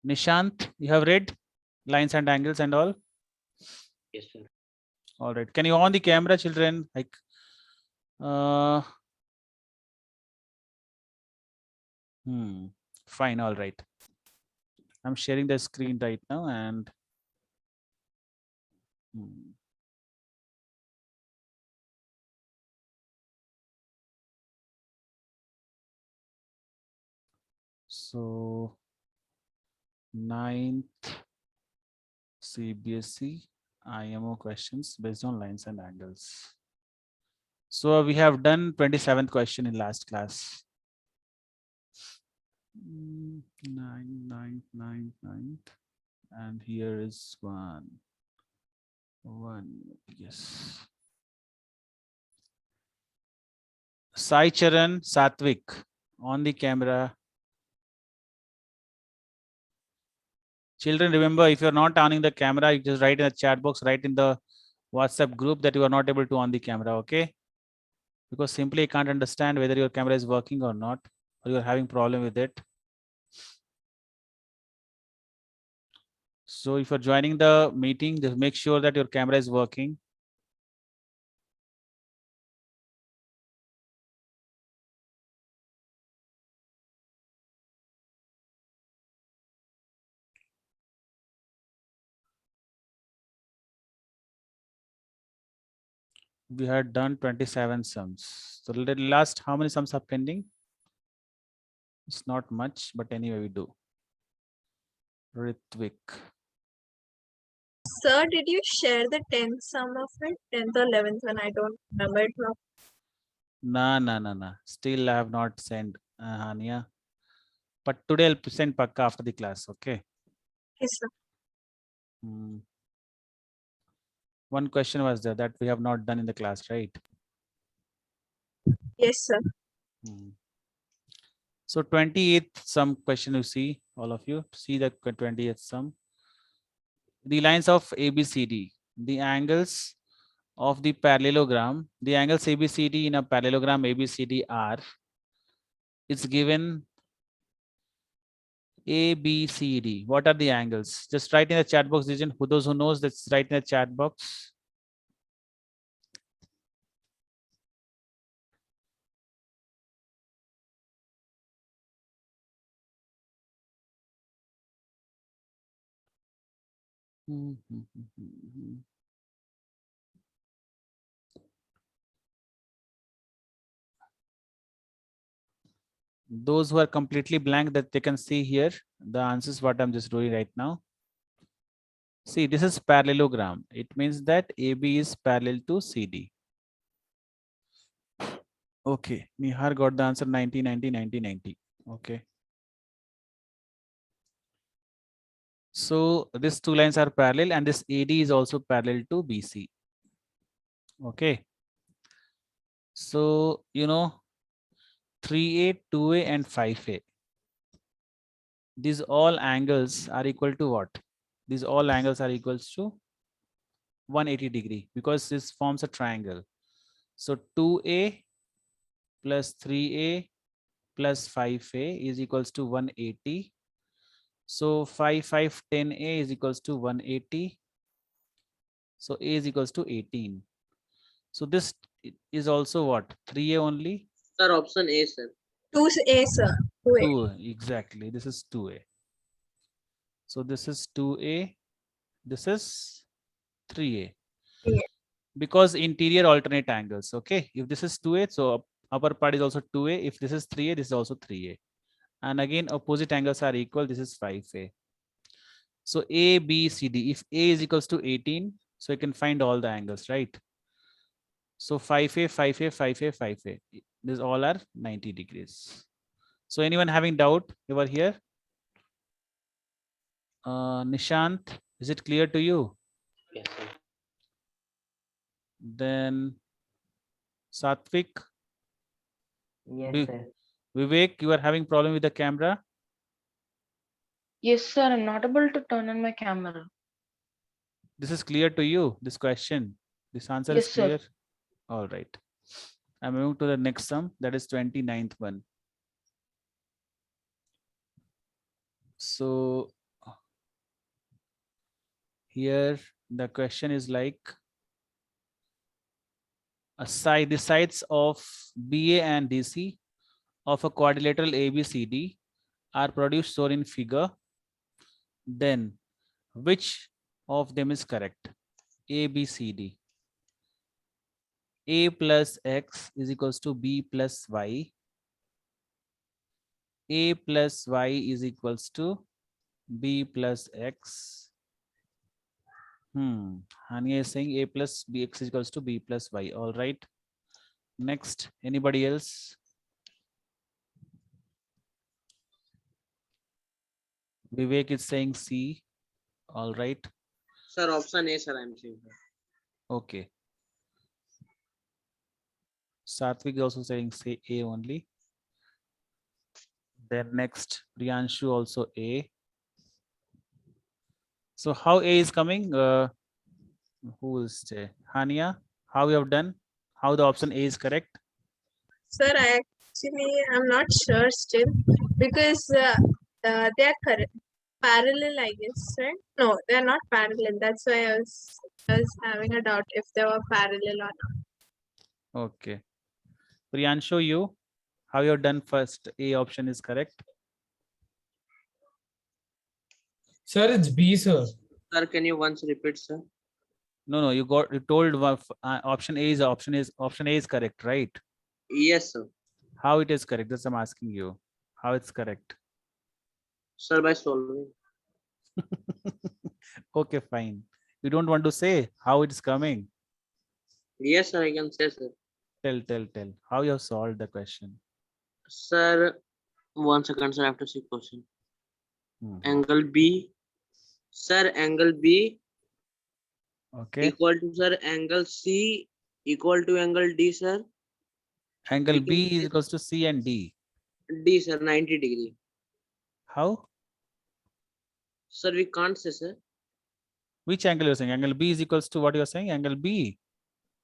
Nishant, you have read lines and angles and all? Yes, sir. All right. Can you on the camera, children? Like, uh, fine. All right. I'm sharing the screen right now and so ninth CBSE IMO questions based on lines and angles. So we have done 27th question in last class. Ninth, and here is one. Yes. Sai Charan Satvik on the camera. Children, remember, if you're not turning the camera, you just write in the chat box, write in the WhatsApp group that you are not able to on the camera, okay? Because simply I can't understand whether your camera is working or not, or you're having problem with it. So if you're joining the meeting, just make sure that your camera is working. We had done 27 sums. So the last, how many sums are pending? It's not much, but anyway, we do. Ritvik. Sir, did you share the 10th sum of it? 10th or 11th one? I don't remember it now. Nah. Still I have not sent, Hania. But today I'll send Pakka after the class, okay? Yes, sir. One question was there that we have not done in the class, right? Yes, sir. So 28th sum question you see, all of you, see the 20th sum. The lines of ABCD, the angles of the parallelogram, the angles ABCD in a parallelogram ABCD are, it's given ABCD. What are the angles? Just write in the chat box, region. Who those who knows, let's write in the chat box. Those who are completely blank, that they can see here the answers what I'm just doing right now. See, this is parallelogram. It means that AB is parallel to CD. Okay, Nihar got the answer 90, 90, 90, 90. Okay. So these two lines are parallel and this AD is also parallel to BC. Okay. So, you know, 3A, 2A and 5A. These all angles are equal to what? These all angles are equals to 180 degree because this forms a triangle. So 2A plus 3A plus 5A is equals to 180. So 5, 5, 10A is equals to 180. So A is equals to 18. So this is also what? 3A only? Sir, option A, sir. 2A, sir. 2A. 2, exactly. This is 2A. So this is 2A. This is 3A. Yeah. Because interior alternate angles. Okay. If this is 2A, so upper part is also 2A. If this is 3A, this is also 3A. And again, opposite angles are equal. This is 5A. So A, B, C, D. If A is equals to 18, so you can find all the angles, right? So 5A, 5A, 5A, 5A. These all are 90 degrees. So anyone having doubt over here? Nishant, is it clear to you? Yes, sir. Then Satvik. Yes, sir. Vivek, you are having problem with the camera? Yes, sir. I'm not able to turn on my camera. This is clear to you, this question? This answer Yes, is sir. clear? All right. I'm moving to the next sum, that is 29th one. So Here the question is like the sides of BA and DC of a quadrilateral ABCD are produced shown in figure. Then which of them is correct? ABCD. A plus X is equals to B plus Y. A plus Y is equals to B plus X. Hania is saying A plus BX is equals to B plus Y. All right. Next, anybody else? Vivek is saying C. All right. Sir, option A, sir, I'm saying. Okay. Satvik is also saying say A only. Then next, Priyanshu also A. So how A is coming? Who will stay? Hania, how you have done? How the option A is correct? Sir, I'm not sure still because they are parallel, I guess, right? No, they are not parallel. That's why I was having a doubt if they were parallel or not. Okay. Priyanshu, you, how you have done first? A option is correct. Sir, it's B, sir. Sir, can you once repeat, sir? No, you told option A is correct, right? Yes, sir. How it is correct? That's I'm asking you. How it's correct? Sir, by solving. Okay, fine. You don't want to say how it's coming. Yes, sir, I can say, sir. Tell. How you have solved the question? Sir, 1 second, sir, I have to see question. Mhm. Angle B. Sir, angle B Okay. equal to, sir, angle C equal to angle D, sir. Angle we can B is say- equals to C and D. D, sir, 90 degree. How? Sir, we can't say, sir. Which angle you're saying? Angle B is equals to what you're saying? Angle B.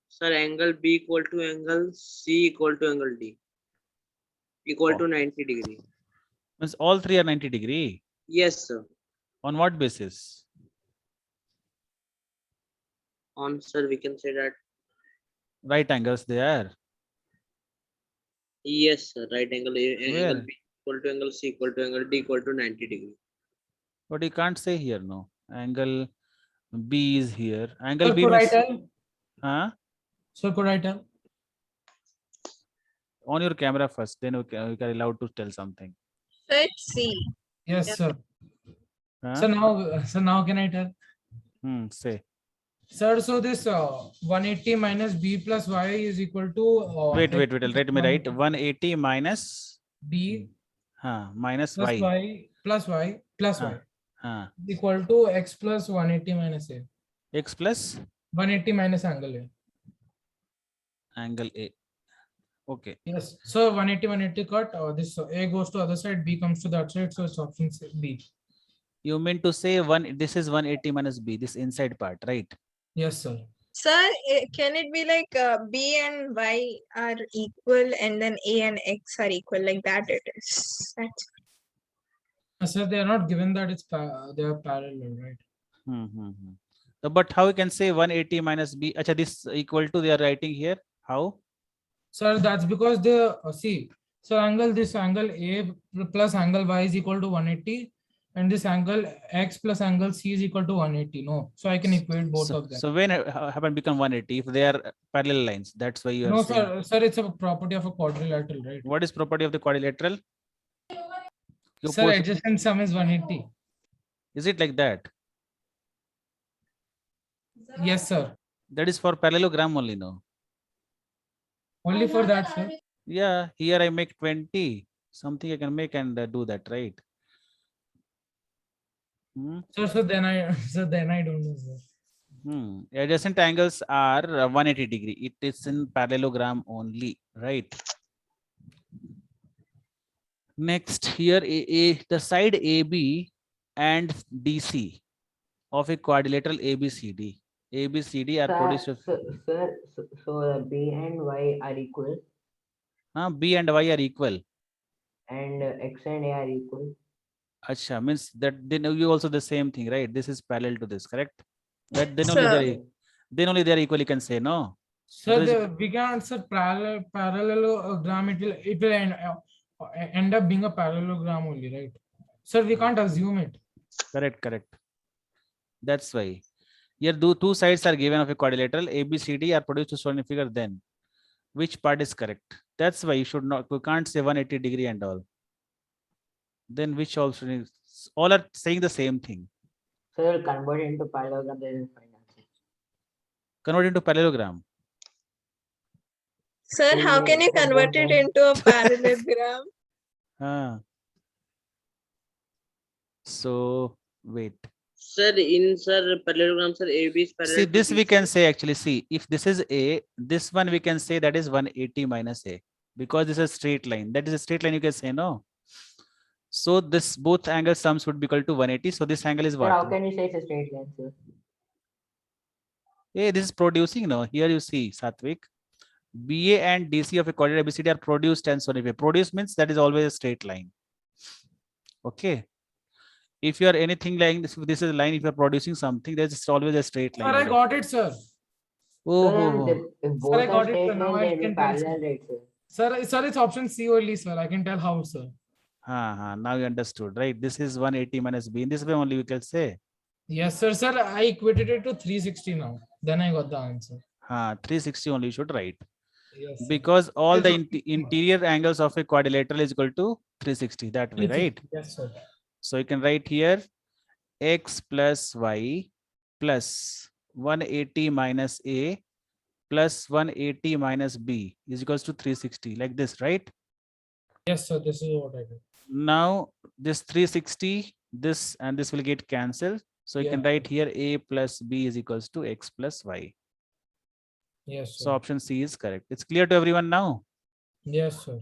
Sir, angle B equal to angle C equal to angle D. Equal to 90 degree. Means all three are 90 degree. Yes, sir. On what basis? On, sir, we can say that. Right angles they are. Yes, sir. Right angle A, angle Where? B equal to angle C equal to angle D equal to 90 degree. But you can't say here, no. Angle B is here. Angle Sir, B could I means, tell? huh? Sir, could I tell? On your camera first, then you can allowed to tell something. So it's C. Yes, Yeah. sir. Huh? So now can I tell? Say. Sir, so this 180 minus B plus Y is equal to Wait. X Let me write 180 minus B minus plus Y. Y plus Y plus Huh. Y Huh. equal to X plus 180 minus A. X plus 180 minus angle A. angle A. Okay. Yes. So 180 cut. This A goes to other side, B comes to that side. So it's option B. You mean to say this is 180 minus B, this inside part, right? Yes, sir. Sir, can it be like B and Y are equal and then A and X are equal? Like that it is. Sir, they are not given that they are parallel, right? So, but how you can say 180 minus B? Acha, this equal to they are writing here. How? Sir, that's because the see. So this angle A plus angle Y is equal to 180, and this angle X plus angle C is equal to 180. No, so I can equate both of them. So when happen become 180 if they are parallel lines? That's why you are No, saying. sir, it's a property of a quadrilateral, right? What is property of the quadrilateral? Sir, adjacent sum is 180. Is it like that? Yes, sir. That is for parallelogram only, no? Only for that, sir. Yeah, here I make 20. Something I can make and do that, right? So then I don't know, sir. Adjacent angles are 180 degree. It is in parallelogram only, right? Next, here the side AB and DC of a quadrilateral ABCD. ABCD are produced. Sir, so B and Y are equal B and Y are equal. and X and A are equal. Acha, means that then you also the same thing, right? This is parallel to this, correct? That then only Sir. they're equal, you can say, no? Sir, Because we can answer parallelogram. It will end up being a parallelogram only, right? Sir, we can't assume it. correct. That's why. Here two sides are given of a quadrilateral. A, B, C, D are produced to show in a figure. Then which part is correct? That's why you should not. You can't say 180 degree and all. Then which also is, all are saying the same thing. So you'll convert it into parallelogram, then you'll find answer. Convert into parallelogram. Sir, how can you convert it into a parallelogram? Ah. So wait. Sir, in sir parallelogram, sir, AB is parallel. See, to this we BC. can say actually. See, if this is A, this one we can say that is 180 minus A, because this is a straight line. That is a straight line. You can say no. So this both angle sums would be equal to 180. So this angle is Sir, how what? can you say it's a straight line, sir? Hey, this is producing now. Here you see, Satvik. BA and DC of a quadratic ABCD are produced and so on. If you produce means that is always a straight line. Okay. If you are anything like this, this is a line. If you are producing something, there's always a straight line. Sir, I got it, sir. Oh, So oh, then oh. if both I are got it, straight sir. Now line, I they'll be can tell, sir. parallel, right, sir? Sir, it's option C only, sir. I can tell how, sir. Now you understood, right? This is 180 minus B. In this way only we can say. Yes, sir. Sir, I equated it to 360 now. Then I got the answer. 360 only you should write. Yes, sir. Because all the Yes, interior angles of a quadrilateral is equal to 360 that way, right? Yes, sir. So you can write here x plus y plus 180 minus A plus 180 minus B is equals to 360, like this, right? Yes, sir. This is what I did. Now this 360, this and this will get cancelled. So you can Yeah. write here A plus B is equals to x plus y. Yes, So sir. option C is correct. It's clear to everyone now? Yes, sir.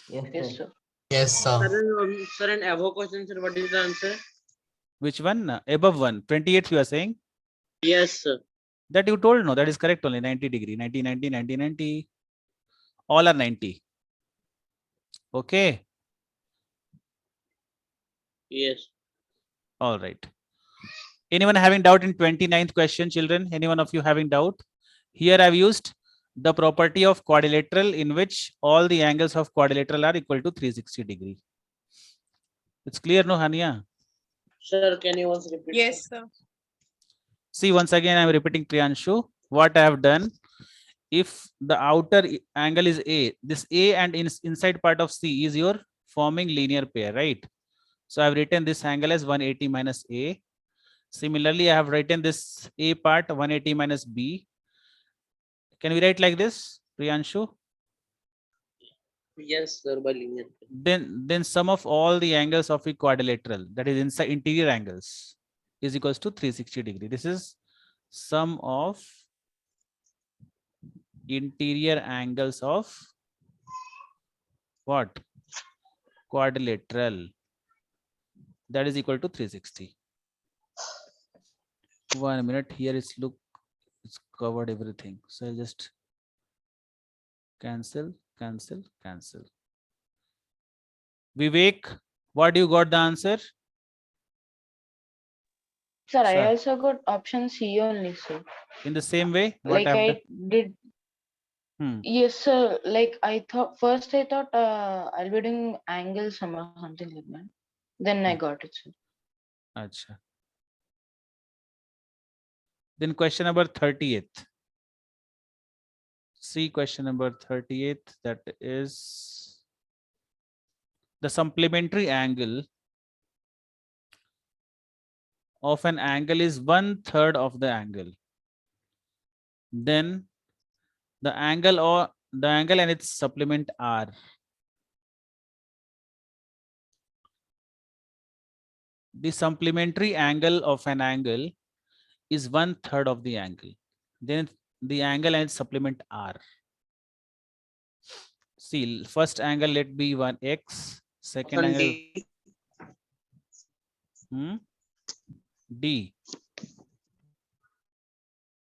Yes, Yes, sir. sir. Yes, sir. Sir, and above question, sir, what is the answer? Which one? Above one. 28 you are saying? Yes, sir. That you told, no, that is correct only. 90 degree, 90, 90, 90, 90. All are 90. Okay. Yes. All right. Anyone having doubt in 29th question, children? Any one of you having doubt? Here I've used the property of quadrilateral in which all the angles of quadrilateral are equal to 360 degree. It's clear, no, Hania? Sir, can you once repeat? Yes, sir. See, once again, I'm repeating Priyanshu. What I have done, if the outer angle is A, this A and inside part of C is your forming linear pair, right? So I've written this angle as 180 minus A. Similarly, I have written this A part 180 minus B. Can we write like this, Priyanshu? Yes, sir, by linear. Then sum of all the angles of a quadrilateral, that is inside interior angles, is equals to 360 degree. This is sum of interior angles of what? Quadrilateral. That is equal to 360. 1 minute. Here it's it's covered everything. So I'll just cancel. Vivek, what do you got the answer? Sir, I Sir. also got option C only, sir. In the same way, what Like I've I done? did. Hmm. Yes, sir. Like I thought I'll be doing angle sum or something like that. Then I got it, sir. Acha. Then question number 38th. See question number 38th, that is the supplementary angle of an angle is 1/3 of the angle. Then the angle and its supplement are the supplementary angle of an angle is 1/3 of the angle. Then the angle and its supplement are. See, first angle let be 1x, second Option angle D. D.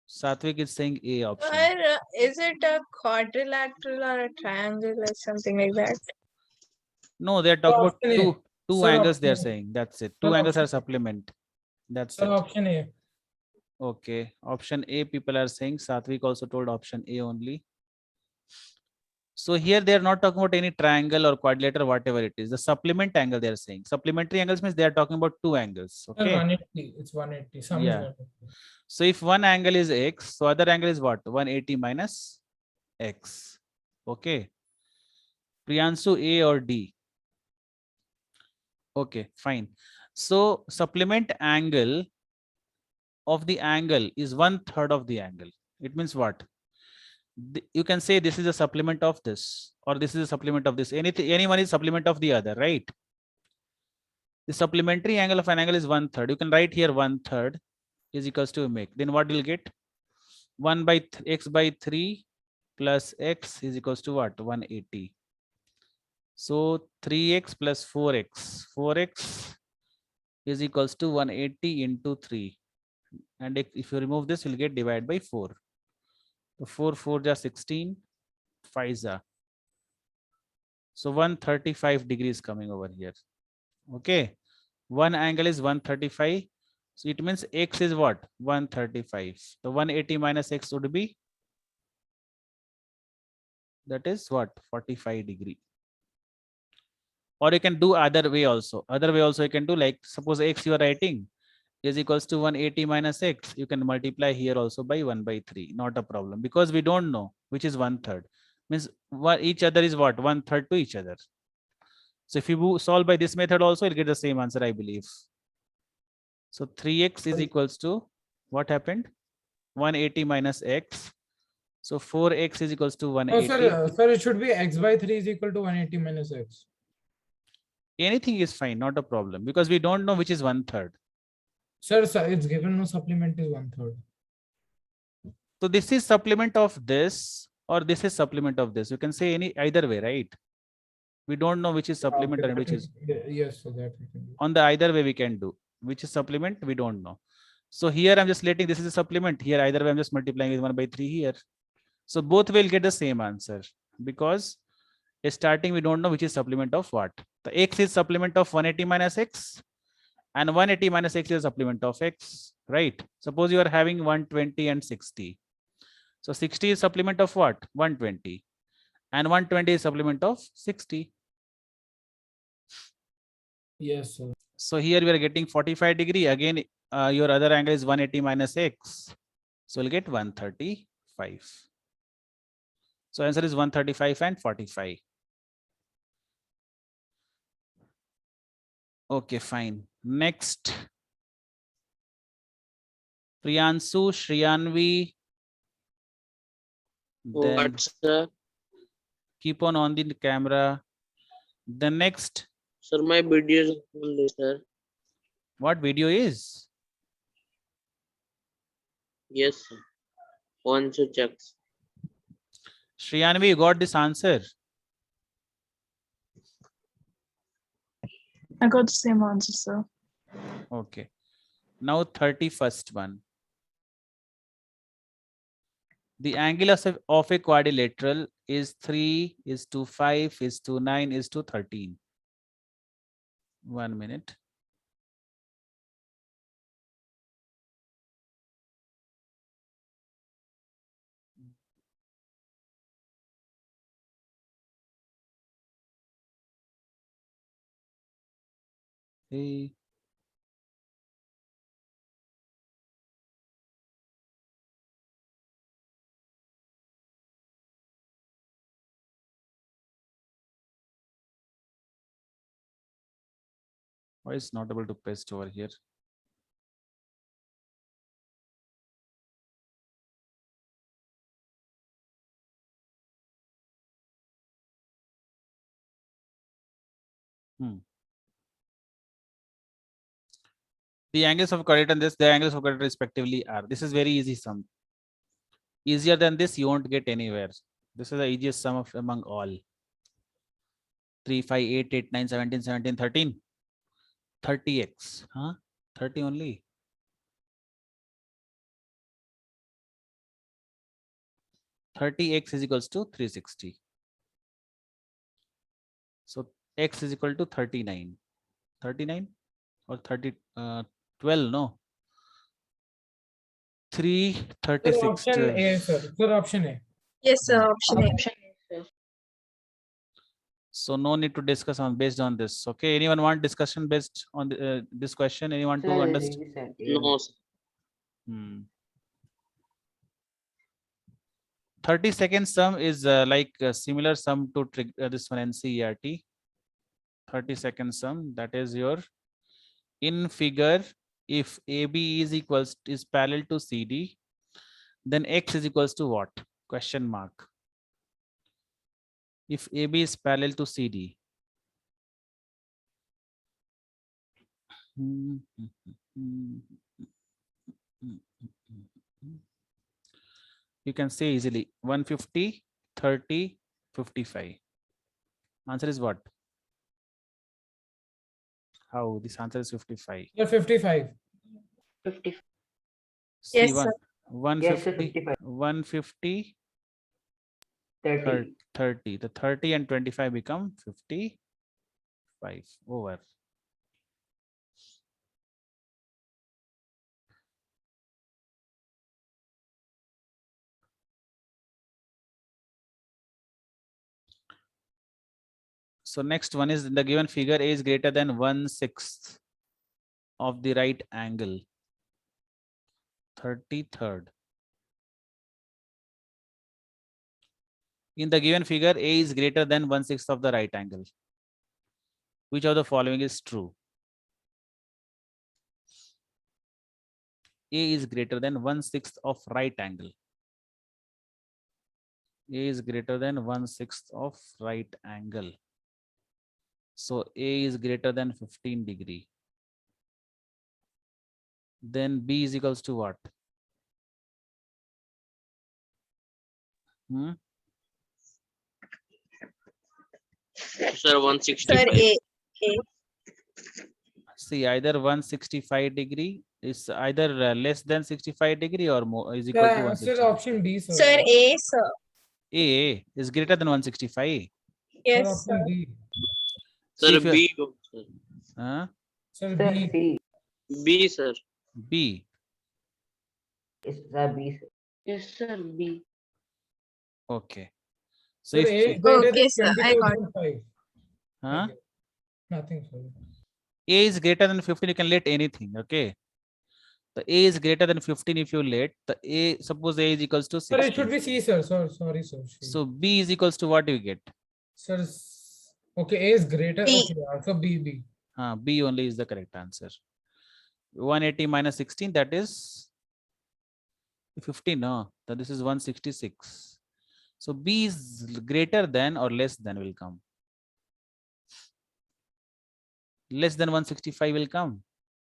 Satvik is saying A option. Or is it a quadrilateral or a triangle or something like that? No, they're talking about Option A. two Sir, angles. They're option A. saying that's it. Two Sir, angles are option A. supplement. That's Sir, it. option A. Okay, option A people are saying. Satvik also told option A only. So here they are not talking about any triangle or quadrilateral, whatever it is. The supplement angle they are saying. Supplementary angles means they are talking about two angles. Sir, Okay. 180. It's 180. Sum is Yeah. 180. So if one angle is x, so other angle is what? 180 minus x. Okay. Priyanshu, A or D? Okay, fine. So supplement angle of the angle is 1/3 of the angle. It means what? You can say this is a supplement of this, or this is a supplement of this. Anyone is supplement of the other, right? The supplementary angle of an angle is 1/3. You can write here 1/3 is equals to make. Then what you'll get? 1 by x by 3 plus x is equals to what? 180. So 3x plus 4x. 4x is equals to 180 into 3. And if you remove this, you'll get divided by 4. So 4, 4 ja 16, 5 ja. So 135 degrees coming over here. Okay. One angle is 135. So it means x is what? 135. So 180 minus x would be, that is what? 45 degree. Or you can do other way also. Other way also you can do, like suppose x you are writing is equals to 180 minus x. You can multiply here also by 1 by 3. Not a problem, because we don't know which is 1/3. Means what each other is what? 1/3 to each other. So if you solve by this method also, you'll get the same answer, I believe. So 3x is equals to what happened? 180 minus x. So 4x is equals to No, 180. sir, it should be x by 3 is equal to 180 minus x. Anything is fine, not a problem, because we don't know which is 1/3. Sir, it's given no supplement is 1/3. So this is supplement of this, or this is supplement of this. You can say any either way, right? We don't know which is supplement Okay, and which is, yes, so that we can do. on the either way we can do. Which is supplement, we don't know. So here I'm just letting this is a supplement. Here either way I'm just multiplying with 1 by 3 here. So both will get the same answer, because starting we don't know which is supplement of what. The x is supplement of 180 minus x, and 180 minus x is supplement of x, right? Suppose you are having 120 and 60. So 60 is supplement of what? 120. And 120 is supplement of 60. Yes, sir. So here we are getting 45 degree. Again, your other angle is 180 minus x. So we'll get 135. So answer is 135 and 45. Okay, fine. Next. Priyanshu, Shriyanvi. Then What, sir? keep on the camera. The next, Sir, my video is only, sir. what video is? Yes, sir. Once you check. Shriyanvi, you got this answer? I got the same answer, sir. Okay. Now 31st one. The angle of a quadrilateral is 3, is to 5, is to 9, is to 13. 1 minute. Hey. Why is not able to paste over here? The angles of quadrant and the angles of quadrant respectively are. This is very easy sum. Easier than this, you won't get anywhere. This is the easiest sum of among all. 3, 5, 8, 8, 9, 17, 17, 13. 30x. Huh? 30 only. $30x is equals to 360. So x is equal to 39. 39 or 30, 12, no. 336. Option A, sir. Sir, option A. Yes, sir. Option A. Option A, sir. So no need to discuss on based on this. Okay. Anyone want discussion based on this question? Anyone to Sir, understand? this is No, sir. 30-second sum is like a similar sum to this one NCERT. 30-second sum, that is your in figure. If AB is parallel to CD, then X is equals to what? Question mark. If AB is parallel to CD. You can say easily 150, 30, 55. Answer is what? How? This answer is 55. Sir, 55. 50. See, Yes, sir. 150, 55. 150, 30. 30. The 30 and 25 become 55. Over. So next one is in the given figure, A is greater than 1/6 of the right angle. 33rd. In the given figure, A is greater than 1/6 of the right angle. Which of the following is true? A is greater than 1/6 of right angle. A is greater than 1/6 of right angle. So A is greater than 15 degree. Then B is equals to what? Sir, Sir, 165. A. A. See, either 165 degree is either less than 65 degree or more is equal to Sir, 160. option B, sir. Sir, A, sir. A is greater than 165. Sir, Yes, sir. option B. See Sir, if you- B. Go, sir. Sir, Sir, B. C. B, sir. B. Is the B, sir. Yes, sir. B. Okay. So Sir, if A is greater Okay, than sir, I got 22.5. huh? Okay. Nothing, sir. A is greater than 15, you can let anything. Okay. The A is greater than 15 if you let the A, suppose A is equals to Sir, it should 60. be C, sir. Sorry, sir. So B is equals to what you get? Sir, okay, A is greater. B. Okay, so B. B only is the correct answer. 180 minus 16, that is 15. No, then this is 166. So B is greater than or less than will come. Less than 165 will come.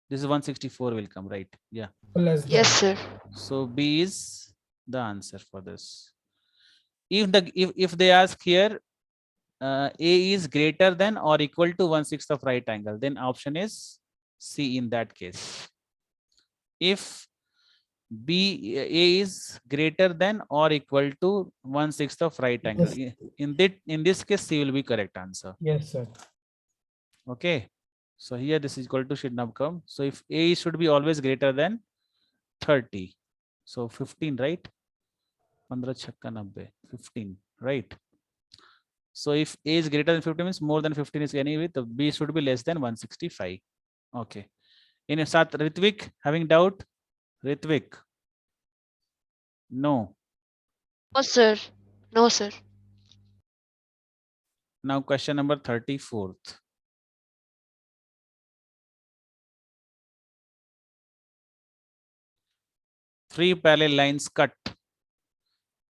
This is 164 will come, right? Yeah. Less than. Yes, sir. So B is the answer for this. If they ask here, A is greater than or equal to 1/6 of right angle, then option is C in that case. If A is greater than or equal to 1/6 of right angle, in this case, C will be correct answer. Yes, sir. Okay. So here this is equal to should not come. So if A should be always greater than 30. So 15, right? 15, right? So if A is greater than 15 means more than 15 is anyway, the B should be less than 165. Okay. In a Sat Ritvik, having doubt? Ritvik? No. No, sir. No, sir. Now question number 34th. Three parallel lines cut,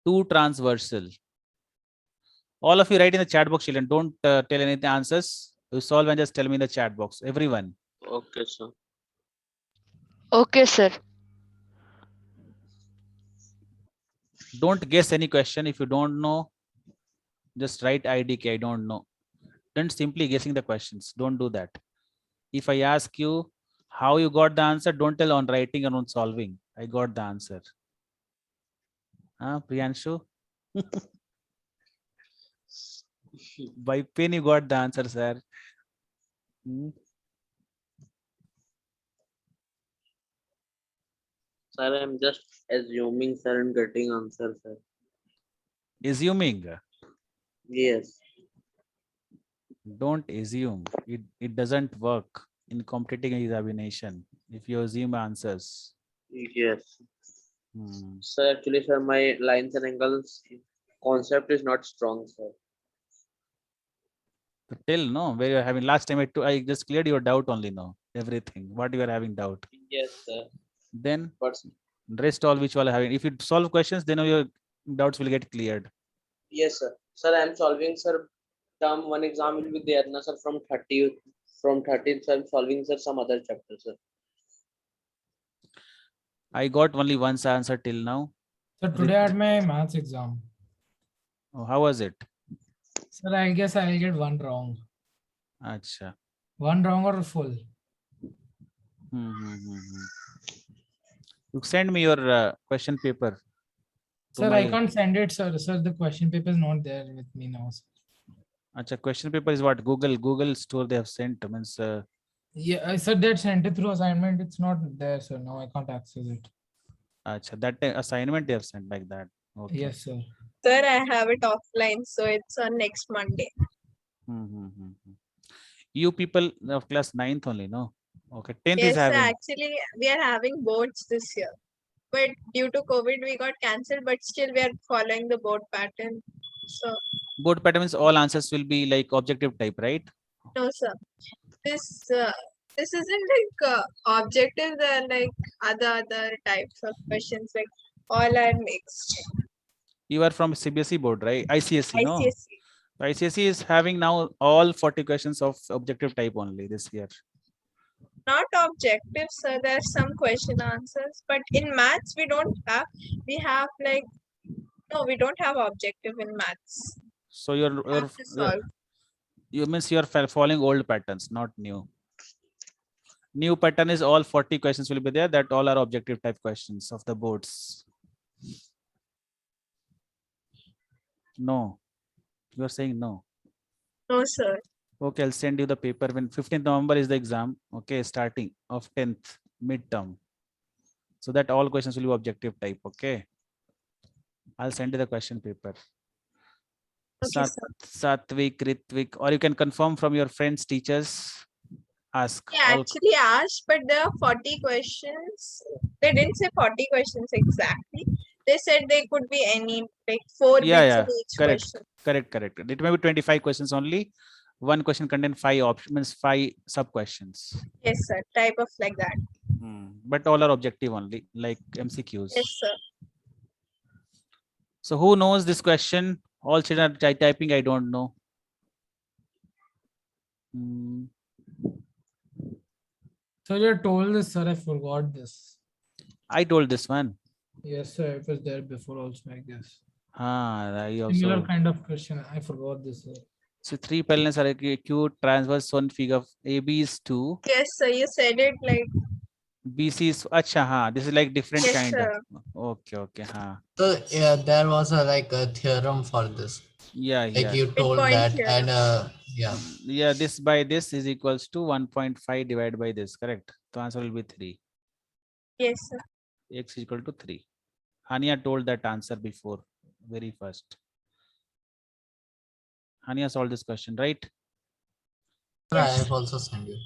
two transversal. All of you write in the chat box, children. Don't tell any answers. You solve and just tell me in the chat box. Everyone. Okay, sir. Okay, sir. Don't guess any question. If you don't know, just write IDK. I don't know. Don't simply guessing the questions. Don't do that. If I ask you how you got the answer, don't tell on writing or on solving. I got the answer. Priyanshu? By pen you got the answer, sir. Sir, I'm just assuming, sir, and getting answer, sir. Assuming. Yes. Don't assume. It doesn't work in completing examination if you assume answers. Yes. Hmm. Sir, actually, sir, my lines and angles concept is not strong, sir. So tell no where you're having last time I just cleared your doubt only now. Everything. What you are having doubt. Yes, sir. Then But rest all which you are having. If you solve questions, then your doubts will get cleared. yes, sir. Sir, I'm solving, sir. Term one exam will be there, na, sir, from 30th. From 13th, sir, I'm solving, sir, some other chapter, sir. I got only one answer till now. So today I had my maths exam. Oh, how was it? Sir, I guess I'll get one wrong. Acha. One wrong or full. You send me your question paper. to Sir, I my- can't send it, sir. Sir, the question paper is not there with me now. Sir. Acha, question paper is what Google store they have sent. Means Yeah, I said that sent it through assignment. It's not there, sir. Now I can't access it. acha, that assignment they have sent like that. Okay. Yes, sir. Sir, I have it offline, so it's on next Monday. You people of class 9th only, no? Okay, 10th Yes, is sir, having. actually, we are having boards this year. But due to COVID, we got cancelled, but still we are following the board pattern. So, Board pattern means all answers will be like objective type, right? no, sir. This isn't like objective, they're like other types of questions, like all are mixed. You are from CBSE board, right? ICSE, no? ICSE. ICSE is having now all 40 questions of objective type only this year. Not objective, sir. There are some question answers, but in maths we don't have. We have like no, we don't have objective in maths. So We have to solve. you means you are following old patterns, not new. New pattern is all 40 questions will be there. That all are objective type questions of the boards. No, you are saying no. No, sir. Okay, I'll send you the paper when 15th November is the exam. Okay, starting of 10th midterm. So that all questions will be objective type. Okay, I'll send you the question paper. Okay, sir. Satvik, Ritvik, or you can confirm from your friends, teachers. Ask. Yeah, actually asked, but there are 40 questions. They didn't say 40 questions exactly. They said they could be any, like 4 Yeah, bits yeah, in each correct. question. Correct. It may be 25 questions only. One question contain 5 options, 5 sub questions. Yes, sir. Type of like that. But all are objective only, like MCQs. Yes, sir. So who knows this question? All children are typing. I don't know. So you told this, sir. I forgot this. I told this one. Yes, sir. It was there before also, I guess. I Similar also. kind of question. I forgot this, sir. So 3 parallels are acute transverse one figure of AB is 2. Yes, sir. You said it like BC is acha, this is like different yes, kind. sir. Okay. So yeah, there was a theorem for this. Yeah. Like you told Midpoint that, theorem. and yeah. Yeah, this by this is equals to 1.5 divided by this, correct? The answer will be 3. Yes, sir. X is equal to 3. Hania told that answer before, very first. Hania solved this question, right? I have also sent you.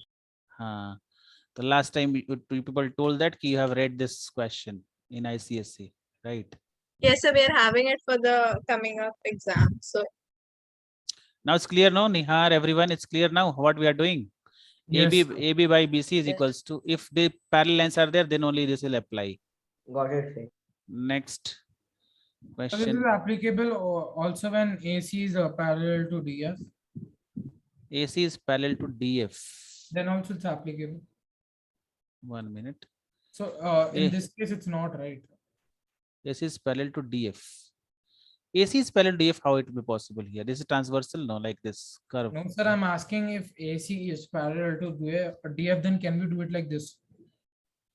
The last time you people told that you have read this question in ICSE, right? Yes, sir. We are having it for the coming up exam. So Now it's clear, no? Nihar, everyone, it's clear now what we are doing. Yes. AB by BC is Yes. equals to, if the parallel lines are there, then only this will apply. Got it, sir. Next So this question. is applicable also when AC is parallel to DF. AC is parallel to DF. Then also it's applicable. 1 minute. So Eh. in this case, it's not right. AC is parallel to DF. AC is parallel to DF. How it will be possible here? This is transversal, no, like this curve. No, sir, I'm asking if AC is parallel to DF, then can we do it like this?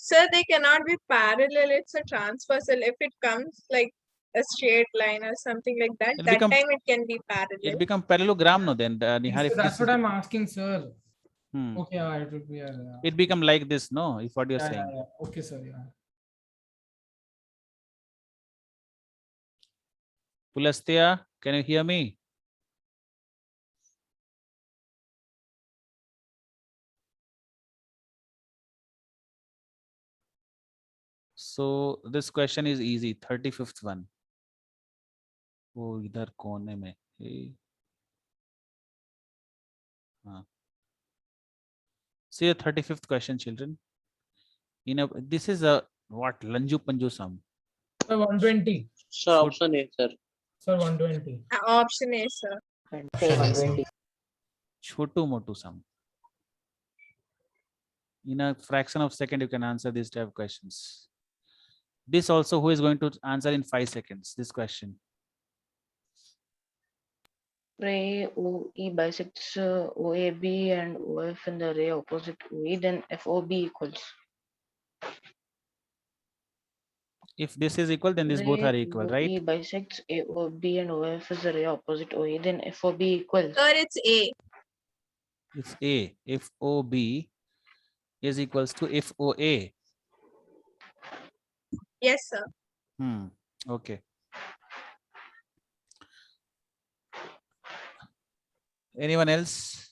sir, they cannot be parallel. It's a transversal. If it comes like a straight line or something like that, It that become- time it can be parallel. It become parallelogram, no? Then Nihar, Yes, if sir, that's this what is- I'm asking, sir. Hmm. Okay, it would be. It become like this, no? If what you're Yeah, saying. yeah. Okay, sir. Yeah. Pulastya, can you hear me? So this question is easy. 35th one. वो इधर कोने में है। हाँ. See the 35th question, children. This is a what Lanju Panju sum. Sir, 120. Sir, Should- option A, sir. Sir, 120. Option A, sir. Say Option A, sir. 120. Chotu motu sum. In a fraction of second, you can answer these type of questions. This also, who is going to answer in 5 seconds? This question. Ray OE bisects OAB and OF in the ray opposite OE, then FOB equals. If this is equal, then these both Ray are equal, OE right? bisects AOB and OF is the ray opposite OE, then FOB equals. Sir, it's A. It's A. If OB is equals to if OA. Yes, sir. Okay. Anyone else?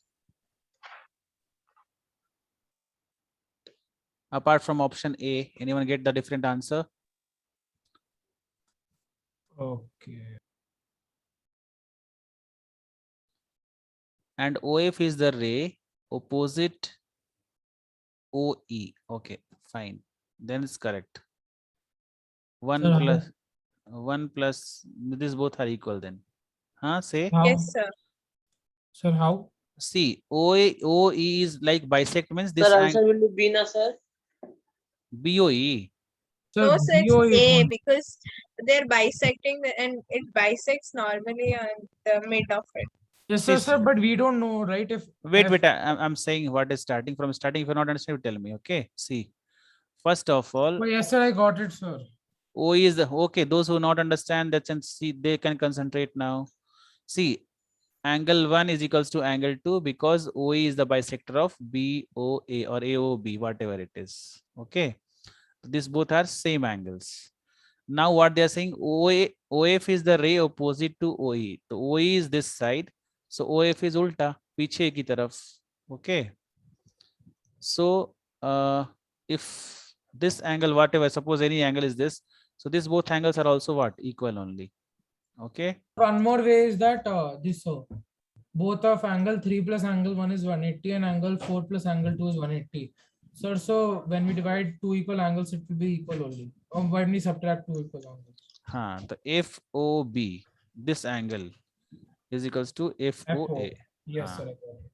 Apart from option A, anyone get the different answer? Okay. And OF is the ray opposite OE. Okay, fine. Then it's correct. One Sir, how- plus one plus these both are equal then. Huh? Say How? Yes, sir. Sir, how? see OE is like bisect means this Sir, angle answer will be B, na, sir. BOE. Sir, No, sir, BO it's is A one. because they're bisecting and it bisects normally on the mid of it. Yes, sir, Sis- sir, but we don't know, right? If Wait, F- wait. I'm saying what is starting from starting. If you're not understanding, you tell me. Okay. See, first of all, Oh, yes, sir, I got it, sir. OE is the okay. Those who not understand that and see they can concentrate now. See, angle 1 is equals to angle 2 because OE is the bisector of BOA or AOB, whatever it is. Okay. These both are same angles. Now what they are saying, OF is the ray opposite to OE. So OE is this side. So OF is ulta, पीछे की तरफ. Okay. So if this angle, whatever, suppose any angle is this. So these both angles are also what? Equal only. Okay. One more way is that this both of angle 3 plus angle 1 is 180 and angle 4 plus angle 2 is 180. Sir, so when we divide two equal angles, it will be equal only. Or when we subtract two equal angles. The FOB, this angle is equals to FOA. Yes, sir. I got it.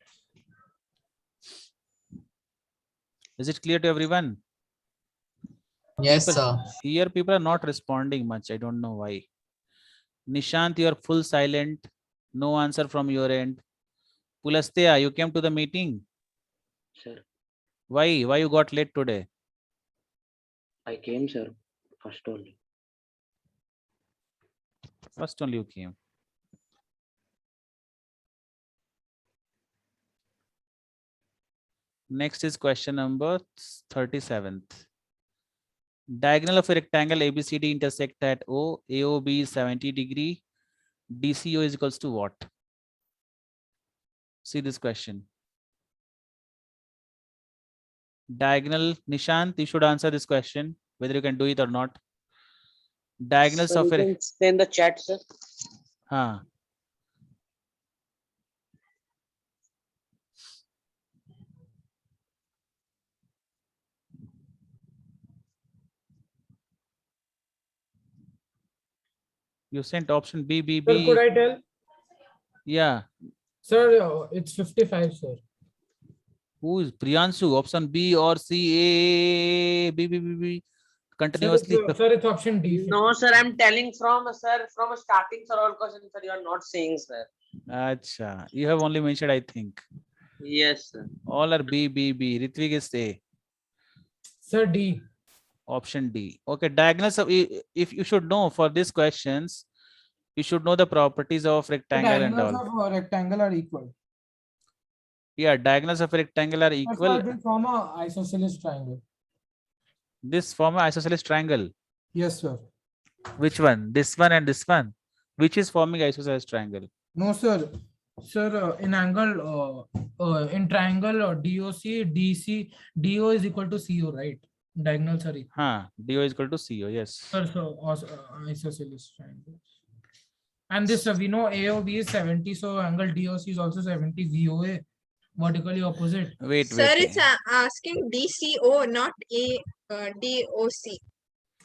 Is it clear to everyone? Yes, People- sir. Here people are not responding much. I don't know why. Nishant, you are full silent. No answer from your end. Pulastya, you came to the meeting. Sir, Why? Why you got late today? I came, sir. First only. First only you came. Next is question number 37th. Diagonal of a rectangle ABCD intersect at O. AOB is 70 degree. DCO is equals to what? See this question. Diagonal, Nishant, you should answer this question, whether you can do it or not. Diagonals Sir, of you a can say in the chat, sir. huh. You sent option B, B, Sir, could B. I tell? Yeah. Sir, it's 55, sir. Who is Priyanshu? Option B or C, A, B, B, B, B. Sir, Continuously. sir, it's option D. No, sir, I'm telling from a starting, sir, all questions, sir, you are not saying, sir. Acha. You have only mentioned, I think. Yes, sir. All are B, B, B. Ritvik is A. Sir, D. Option D. Okay. Diagonals of, if you should know for these questions, you should know the properties of rectangle and all. of rectangle are equal. Yeah, diagonals of a rectangle are equal. Form a isosceles triangle. This form an isosceles triangle. Yes, sir. Which one? This one and this one. Which is forming isosceles triangle? No, sir. Sir, in angle, in triangle, DOC, DC, DO is equal to CO, right? Diagonal, sorry. DO is equal to CO. Yes. Sir, so isosceles triangle. And this, we know AOB is 70, so angle DOC is also 70, VOA, vertically opposite. Wait, Sir, wait. it's asking DCO, not DOC.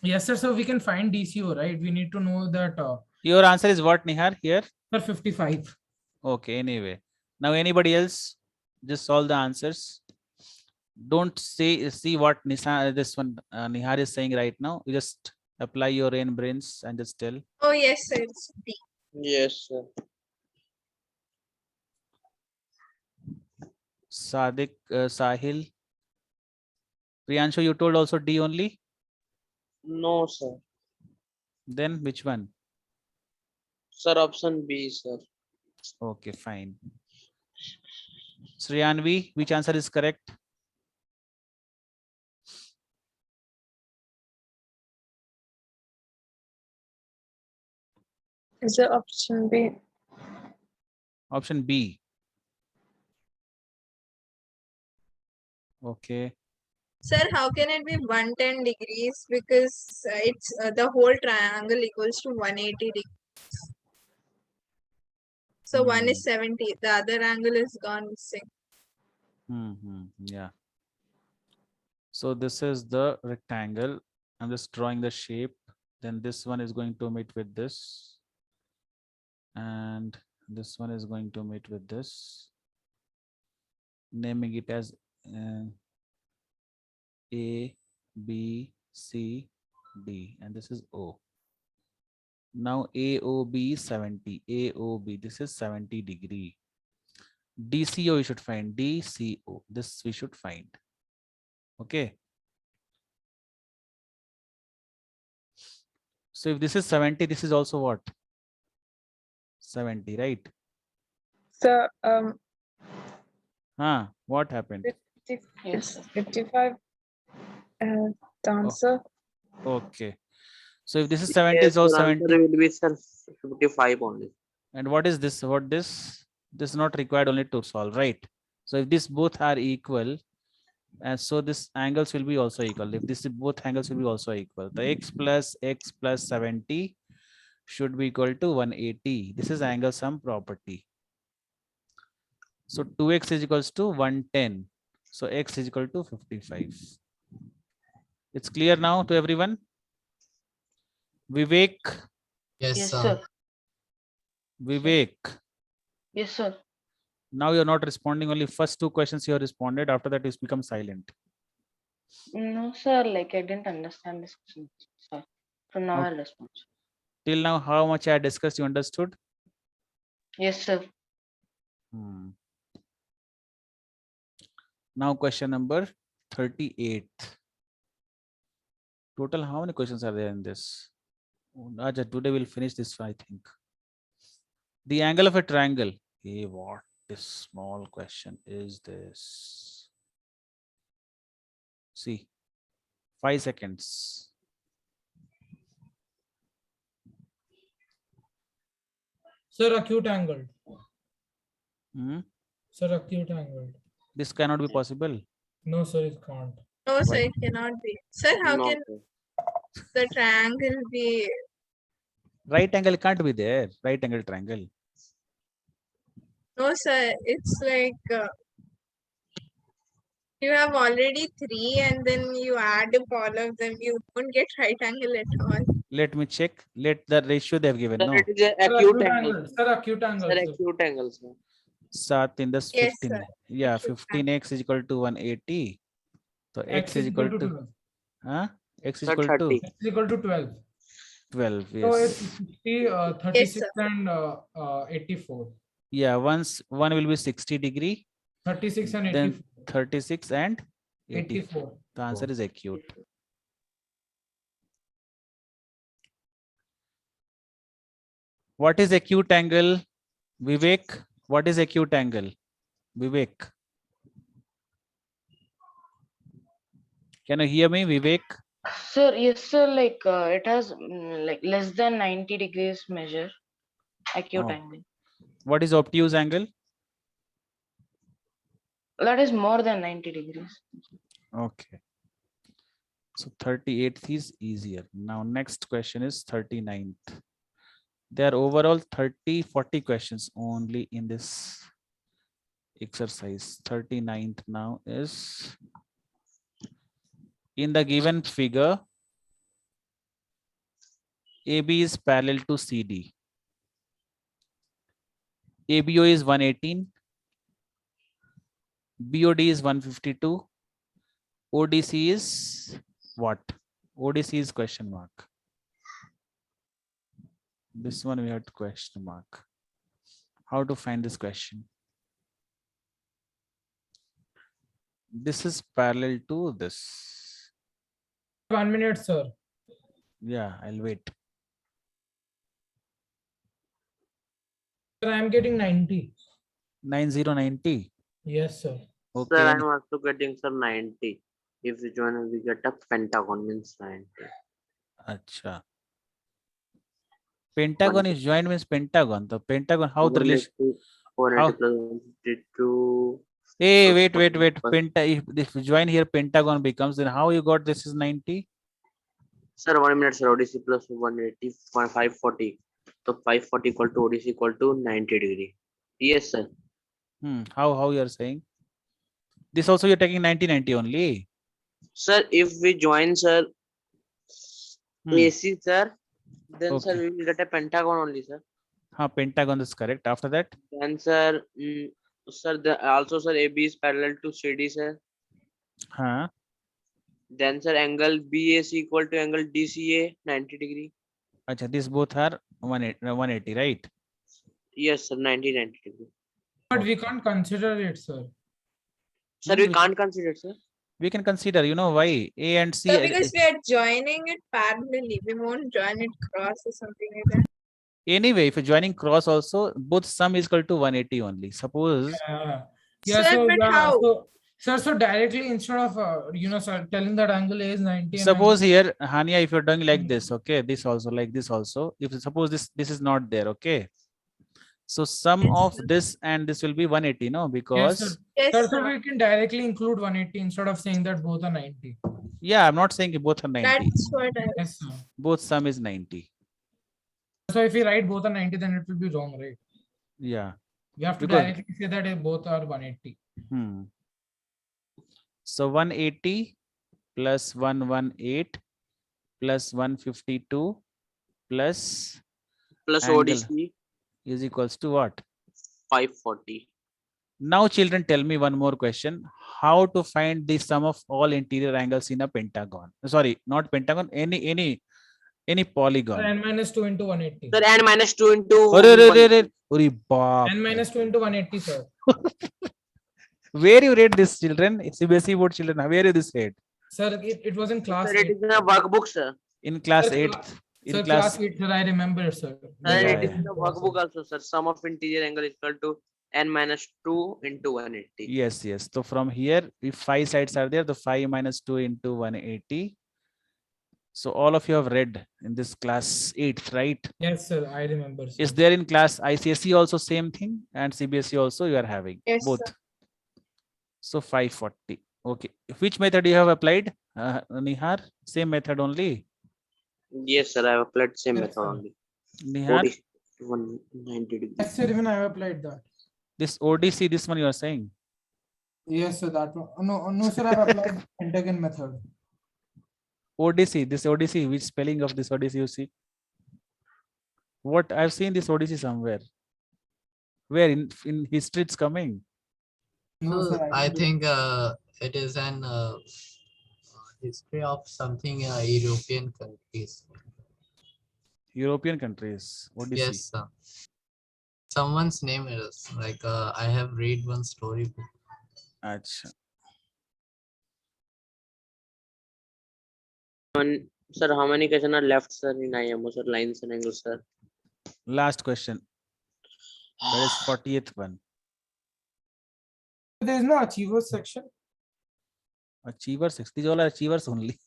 Yes, sir. So we can find DCO, right? We need to know that. Your answer is what, Nihar? Here? Sir, 55. Okay, anyway. Now anybody else? Just solve the answers. Don't see what this one Nihar is saying right now. You just apply your own brains and just tell. Oh, yes, sir, it's D. Yes, sir. Sadik, Sahil. Priyanshu, you told also D only? No, sir. Then which one? Sir, option B, sir. Okay, fine. Sriyanvi, which answer is correct? Is the option B? Option B. Okay. Sir, how can it be 110 degrees? Because it's the whole triangle equals to 180 degrees. So one is 70, the other angle is gone missing. Yeah. So this is the rectangle. I'm just drawing the shape. Then this one is going to meet with this. And this one is going to meet with this. Naming it as A, B, C, D. And this is O. Now AOB is 70. AOB, this is 70 degree. DCO you should find. DCO, this we should find. Okay. So if this is 70, this is also what? 70, right? So, What happened? Yes, sir. 55, the answer. Okay. So if this is 70, Yes, is also sir, 70. answer will be, sir, 55 only. And what is this? What this? This is not required only to solve, right? So if these both are equal, and so this angles will be also equal. If this is both angles will be also equal. The x plus 70 should be equal to 180. This is angle sum property. So 2x is equals to 110. So x is equal to 55. It's clear now to everyone? Vivek, Yes, Yes, sir. sir. Vivek. Yes, sir. Now you're not responding, only first two questions you have responded. After that, you become silent. No, sir. Like I didn't understand this question. Sir. From now Okay. I'll respond. Till now, how much I discussed, you understood? Yes, sir. Now question number 38. Total, how many questions are there in this? Aja, today we'll finish this, I think. The angle of a triangle. Hey, what this small question is this? See, 5 seconds. Sir, acute angled. Hmm? Sir, acute angled. This cannot be possible. No, sir, it can't. No, sir, Why? it cannot be. Sir, how No, can sir. the triangle be? Right angle can't be there. Right angle triangle. No, sir, it's like you have already 3 and then you add up all of them. You don't get right angle at all. Let me check. Let the ratio they have given. Sir, No. it is a Sir, acute angle. Sir, acute angle. Sir, Sir. acute angle, sir. 7 in this Yes, 15. sir. Yeah, Acute 15x is equal to 180. So x is equal to 12. x is Sir, equal to 30. X is equal to 12. 12. So Yes. it's 60, 36 sir. and 84. Yeah, one will be 60 degree, 36 and then 84. 36 and 84. 84. The answer is acute. What is acute angle? Vivek, what is acute angle? Vivek. Can you hear me, Vivek? Sir, yes, sir. Like it has like less than 90 degrees measure. acute Oh. angle. What is obtuse angle? That is more than 90 degrees. Okay. So 38th is easier. Now next question is 39th. There are overall 40 questions only in this exercise. 39th now is, in the given figure, AB is parallel to CD. ABO is 118. BOD is 152. ODC is what? ODC is question mark. This one we have to question mark. How to find this question? This is parallel to this. 1 minute, sir. Yeah, I'll wait. Sir, I am getting 90. 9090. Yes, sir. Okay. Sir, I'm also getting sir 90. If we join, we get a pentagon means 90. Acha. Pentagon is joined means pentagon. The pentagon, how the relation? 480 plus 152. Hey, So wait. 40 If you join here, pentagon becomes, then how you got this is 90? Sir, 1 minute, sir. ODC plus 180, 540. So 540 equal to ODC equal to 90 degree. Yes, sir. How you are saying? This also you're taking 9090 only. Sir, if we join, sir, AC, sir, then, sir, Okay. we will get a pentagon only, sir. Pentagon is correct. After that, Then, sir, sir, also, sir, AB is parallel to CD, sir. Then, sir, angle BAC equal to angle DCA 90 degree. acha, these both are 180, right? Yes, sir, 90 degree. But we can't consider it, sir. Sir, we can't consider it, sir. We can consider, you know why? A and C. So because we are joining it parallelly, we won't join it cross or something like that. Anyway, if you're joining cross also, both sum is equal to 180 only. Suppose, Yeah, Sir, so but yeah, how? so sir, so directly instead of sir, telling that angle A is 90 and suppose 90 here, Hania, if you're doing like this, okay, this also like this also. If suppose this is not there, okay. So sum of this and this will be 180, no? Yes, Because sir. Yes, Sir, so sir. we can directly include 180 instead of saying that both are 90. yeah, I'm not saying both are 90. That's what I Yes, sir. Both sum is 90. So if we write both are 90, then it will be wrong, right? Yeah. We have to Because- directly say that both are 180. So 180 plus 118 plus 152 plus Plus angle ODC is equals to what? 540. Now, children, tell me one more question. How to find the sum of all interior angles in a pentagon? Sorry, not pentagon, any Sir, polygon. n minus 2 into 180. Sir, n minus 2 into. Ori baap. N minus 2 into 180, sir. Where you read this, children? CBSE board children, where you this read? Sir, it was in class Sir, it 8. is in a workbook, sir. In class Sir, 8th. In Sir, class, class 8, sir, I remember, sir. Sir, Yeah, it is yeah. in the workbook also, sir. Sum of interior angle is equal to n minus 2 into 180. yes. So from here, if 5 sides are there, the 5 minus 2 into 180. So all of you have read in this class 8th, right? Yes, sir, I remember. Sir. Is there in class ICSE also same thing, and CBSE also you are having Yes, both? sir. So 540. Okay. Which method you have applied, Nihar? Same method only. Yes, sir. I have applied same Yes, method sir. only. Nihar, 190 degree. Yes, sir, even I have applied that. this ODC, this one you are saying. Yes, sir, that one. No, sir, I have applied pentagon method. ODC, this ODC, which spelling of this ODC you see? What I've seen this ODC somewhere. Where in history it's coming? No, sir, I think it is an history of something European countries. European countries. ODC. Yes, someone's name is like I have read one storybook. Acha. Sir, how many questions are left, sir, in IMO, sir? Lines and angles, sir. Last question. That is 40th one. there is no achievers section. Achievers, these all are achievers only.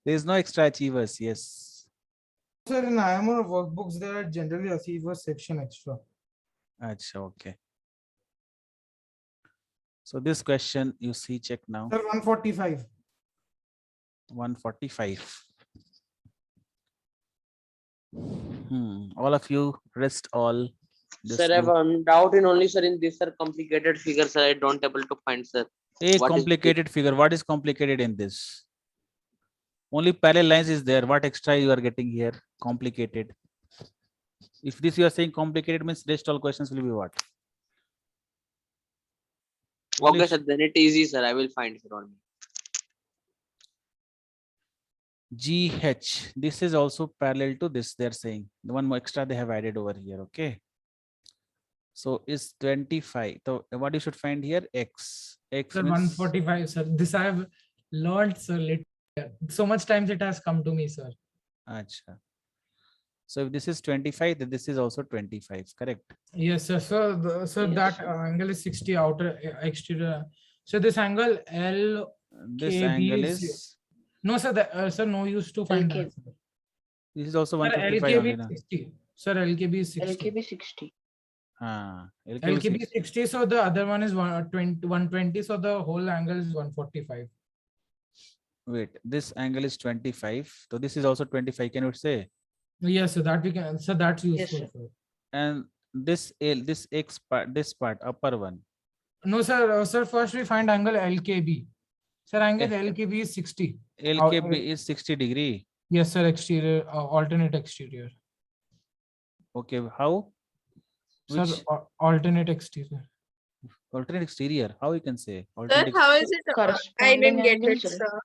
There is no extra achievers, yes. Sir, in IMR workbooks, there are generally a section extra. Acha, okay. So this question you see, check now. Sir, 145. 145. All of you rest all. This Sir, I have do. one doubt in only, sir, in this, sir, complicated figure, sir, I don't able to find, sir. A What is complicated figure. What is complicated in this? Only parallel lines is there. What extra you are getting here? Complicated. If this you are saying complicated means rest all questions will be what? Only Okay, sir, then it easy, sir. I will find, sir, on me. GH. This is also parallel to this. They're saying the one more extra they have added over here. Okay. So is 25. So what you should find here? X. X Sir, means 145, sir. This I have learned, sir. So much times it has come to me, sir. Acha. So if this is 25, then this is also 25. Correct. Yes, sir. So, Yes, that sir. angle is 60 outer exterior. So this angle L. This KB angle is- is. No, sir. Sir, no use to find LKB. that. Sir. This is also Sir, 155 LKB only is na. 60. Sir, LKB is 60. LKB 60. LKB is 60. So the other one is 120. So the whole angle is 145. Wait, this angle is 25. So this is also 25. Can you say? Yes, so that we can. So that's Yes, useful. sir. Sir. And this L, this X part, this part, upper one. No, sir. Sir, first we find angle LKB. Sir, angle Eh. LKB is 60. LKB is 60 degree. Yes, sir. Exterior, alternate exterior. Okay, how? Sir, Which alternate exterior. alternate exterior? How you can say? Sir, Alternate how is it? I Corresponding didn't get angles, it, sir. sir.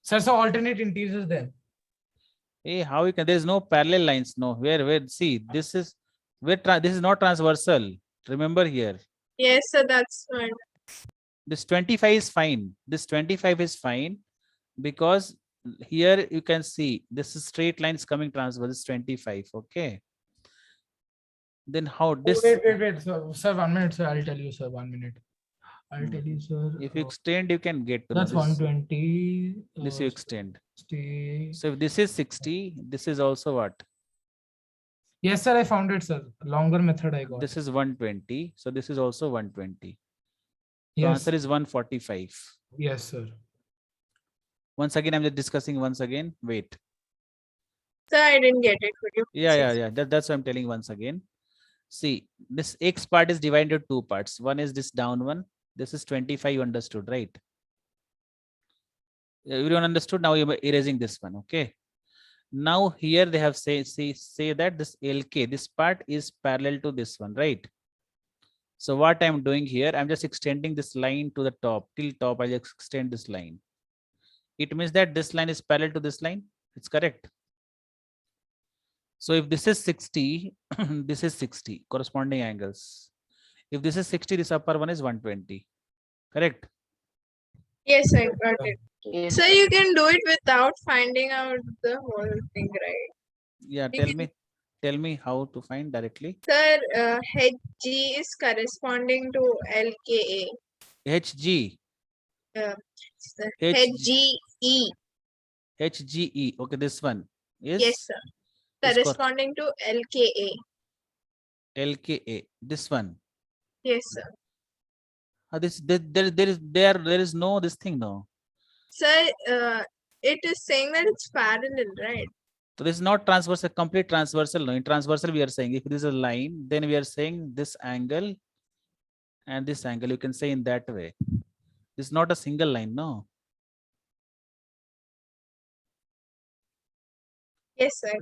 Sir, so alternate interiors then. Hey, how you can? There is no parallel lines. No, where? See, this is this is not transversal. Remember here. Yes, sir, that's fine. This 25 is fine. This 25 is fine because here you can see this is straight lines coming transverse. This 25. Okay. Then how this? Wait. Sir, 1 minute, sir. I'll tell you, sir. 1 minute. I'll tell you, sir. If you extend, you can get to know That's this. 120. This you extend. Stay. So if this is 60, this is also what? Yes, sir. I found it, sir. Longer method I got. This is 120. So this is also 120. The Yes. answer is 145. Yes, sir. Once again, I'm just discussing once again. Wait. Sir, I didn't get it. Could you please Yeah. That's what I'm telling once again. See, this X part is divided into two parts. One is this down one. This is 25. You understood, right? Everyone understood. Now you're erasing this one. Okay. Now here they have say that this LK, this part is parallel to this one, right? So what I'm doing here, I'm just extending this line to the top, till top. I'll just extend this line. It means that this line is parallel to this line. It's correct. So if this is 60, this is 60, corresponding angles. If this is 60, this upper one is 120. Correct? Yes, I got it. Yes, So you can do it without finding out the whole thing, right? Yeah, You tell me how to find directly. Sir, HG is corresponding to LKA. HG. Sir, HG. HGE. HGE. Okay, this one is Yes, sir. is cor- Corresponding to LKA. LKA. This one. Yes, sir. There is no this thing, no. Sir, it is saying that it's parallel, right? So this is not transversal, complete transversal. No, in transversal we are saying if this is a line, then we are saying this angle and this angle. You can say in that way. This is not a single line, no. Yes, sir.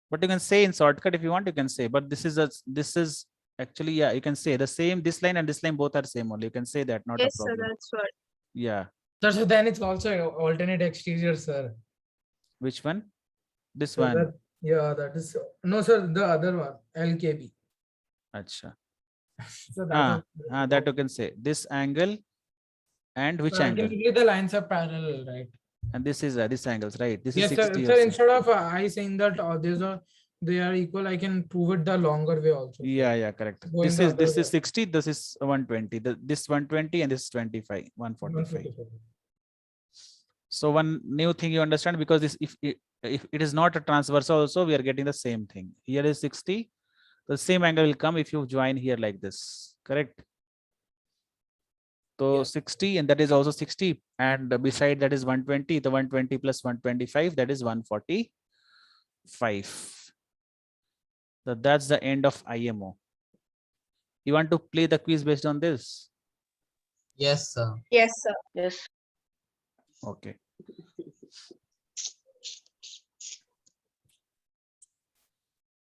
But you can say in shortcut if you want, you can say. But this is actually, yeah, you can say the same. This line and this line both are same only. You can say that, not Yes, a sir, problem. that's what. Yeah. Sir, so then it's also alternate exterior, sir. Which one? This So one. that is no, sir. The other one, LKB. Acha. So that That you can say. This angle and which angle? Technically, the lines are parallel, right? And this is this angles, right? This Yes, is sir. 60. Sir, also. instead of I saying that they are equal, I can prove it the longer way also. Yeah, correct. Going This the is other way. 60. This is 120. This 120 and this is 25, 145. So one new thing you understand, because this if it is not a transversal also, we are getting the same thing. Here is 60. The same angle will come if you join here like this, correct? So Yeah. 60, and that is also 60, and beside that is 120. The 120 plus 125, that is 145. So that's the end of IMO. You want to play the quiz based on this? Yes, sir. Yes, sir. Yes. Okay.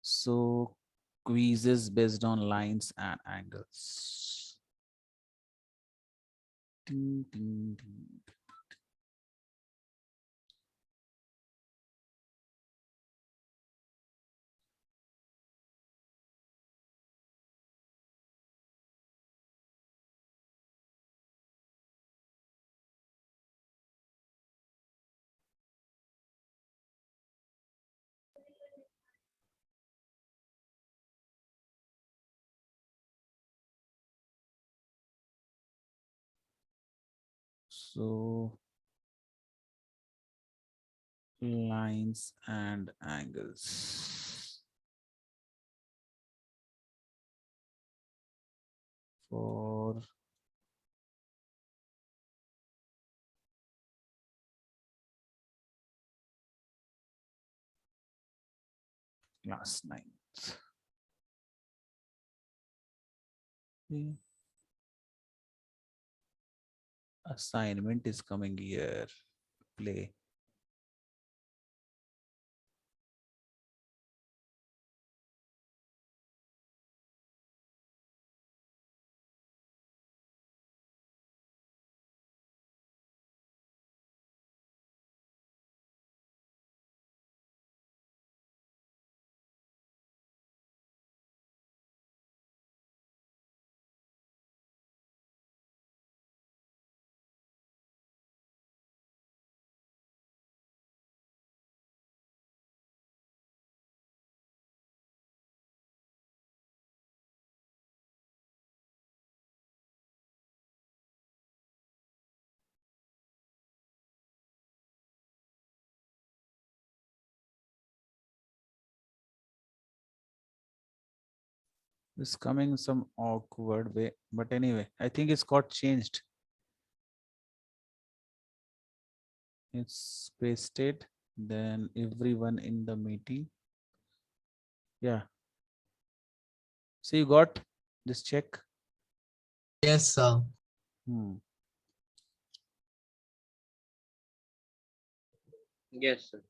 So quizzes based on lines and angles. Ding, ding, ding. So lines and angles for class 9th. Assignment is coming here. Play. It's coming some awkward way, but anyway, I think it's got changed. It's pasted, then everyone in the meeting. Yeah. So you got this check. Yes, sir. Yes, sir.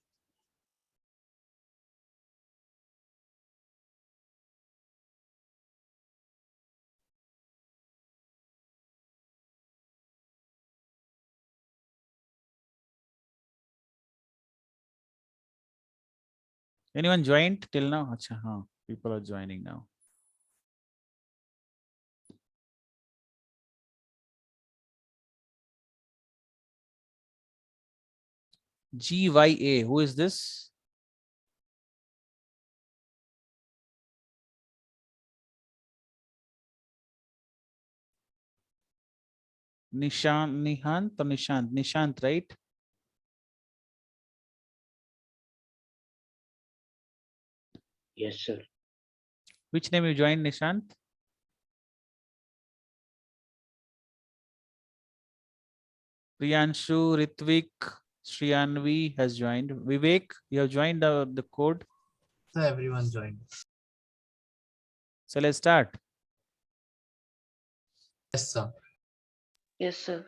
Anyone joined till now? Acha, huh. People are joining now. GYA, who is this? Nishant or Nishant? Nishant, right? Yes, sir. Which name you joined, Nishant? Priyanshu, Ritvik, Shriyanvi has joined. Vivek, you have joined the code. So everyone joined. So let's start. Yes, sir. Yes, sir.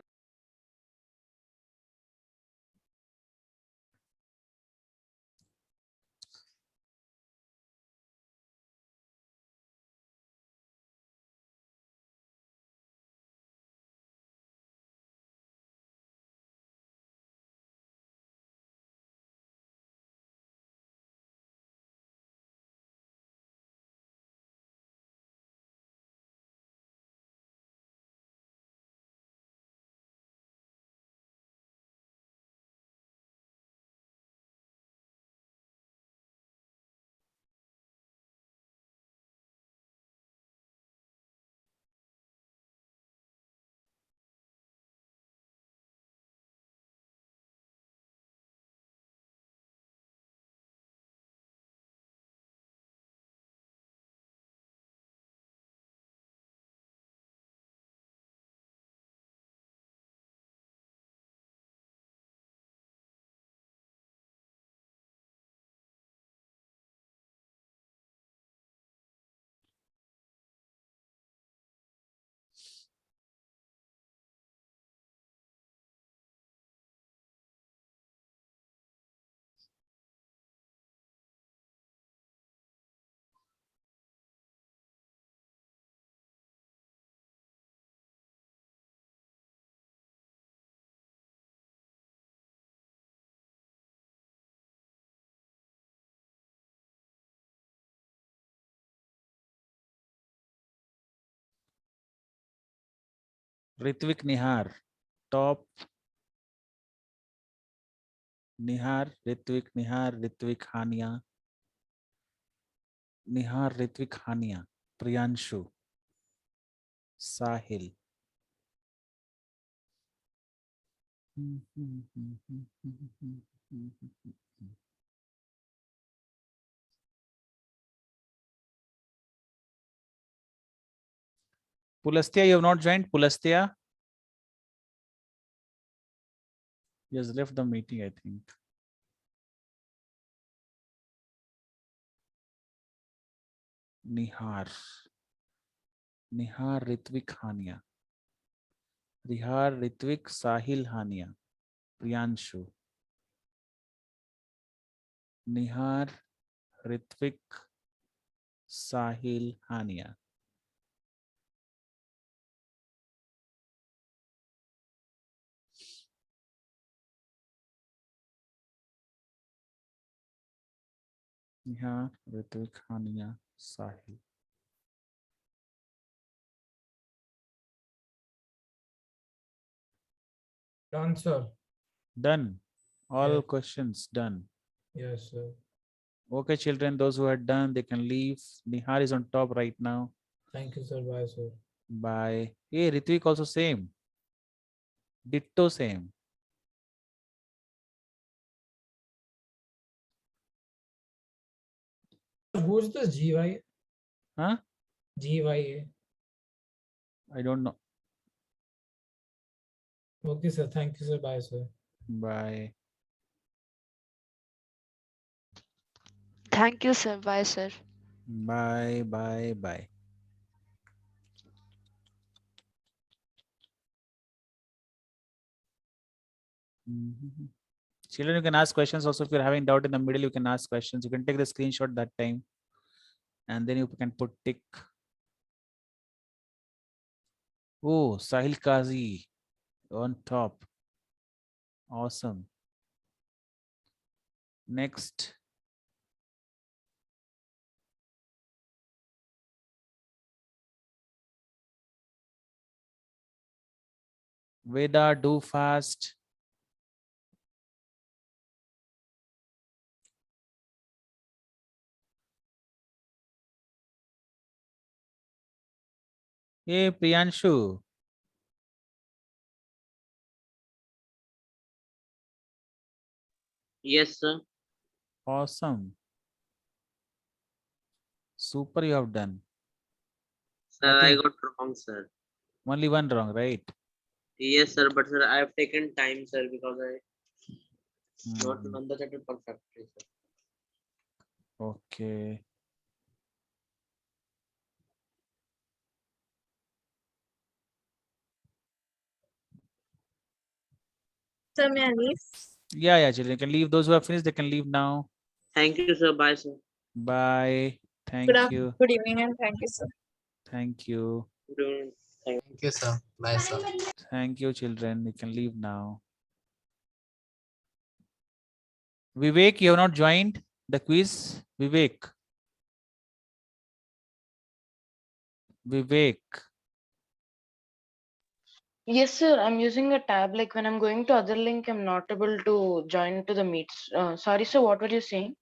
Ritvik Nihar, top. Nihar, Ritvik Hania. Nihar, Ritvik Hania. Priyanshu. Sahil. Pulastya, you have not joined. Pulastya. He has left the meeting, I think. Nihar. Nihar, Ritvik Hania. Nihar, Ritvik, Sahil Hania. Priyanshu. Nihar, Ritvik, Sahil Hania. Nihar, Ritvik, Hania, Sahil. Done, sir. Done. All Yes. questions done. Yes, sir. Okay, children, those who are done, they can leave. Nihar is on top right now. Thank you, sir. Bye, sir. Bye. Hey, Ritvik also same. Ditto same. Who's this GY? Huh? GYA. I don't know. Okay, sir. Thank you, sir. Bye, sir. Bye. Thank you, sir. Bye, sir. Bye. Bye. Bye. Mhm. Children, you can ask questions also. If you're having doubt in the middle, you can ask questions. You can take the screenshot that time. And then you can put tick. Oh, Sahil Kazi on top. Awesome. Next. Veda, do fast. Hey, Priyanshu. Yes, sir. Awesome. Super, you have done. Sir, I Nothing. got wrong, sir. Only one wrong, right? Yes, sir. But sir, I have taken time, sir, because I not Mhm. learned the chapter perfectly, sir. Okay. So may I leave? Yeah, children. You can leave. Those who have finished, they can leave now. Thank you, sir. Bye, sir. Bye. Thank you. Good evening and thank you, sir. Thank you. Good evening. Thank Thank you, sir. Bye, sir. Thank you, children. You can leave now. Vivek, you have not joined the quiz. Vivek. Vivek. Yes, sir. I'm using a tab. Like when I'm going to other link, I'm not able to join to the meets. Sorry, sir. What were you saying?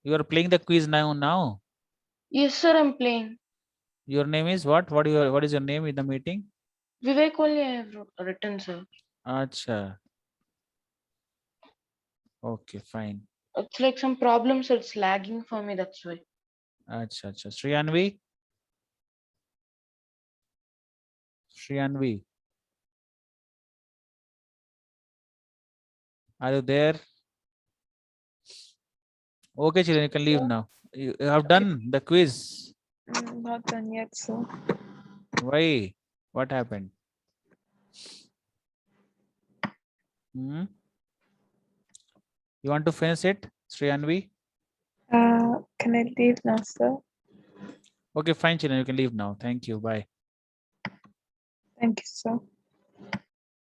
You are playing the quiz now. Yes, sir. I'm playing. Your name is what? What is your name in the meeting? Vivek only I have written, sir. Acha. Okay, fine. It's like some problems. It's lagging for me. That's why. Acha. Shriyanvi. Shriyanvi. Are you there? Okay, children, you can leave now. You have done the quiz. Not done yet, sir. Why? What happened? Hmm? You want to finish it, Shriyanvi? Can I leave now, sir? Okay, fine, children, you can leave now. Thank you. Bye. Thank you, sir.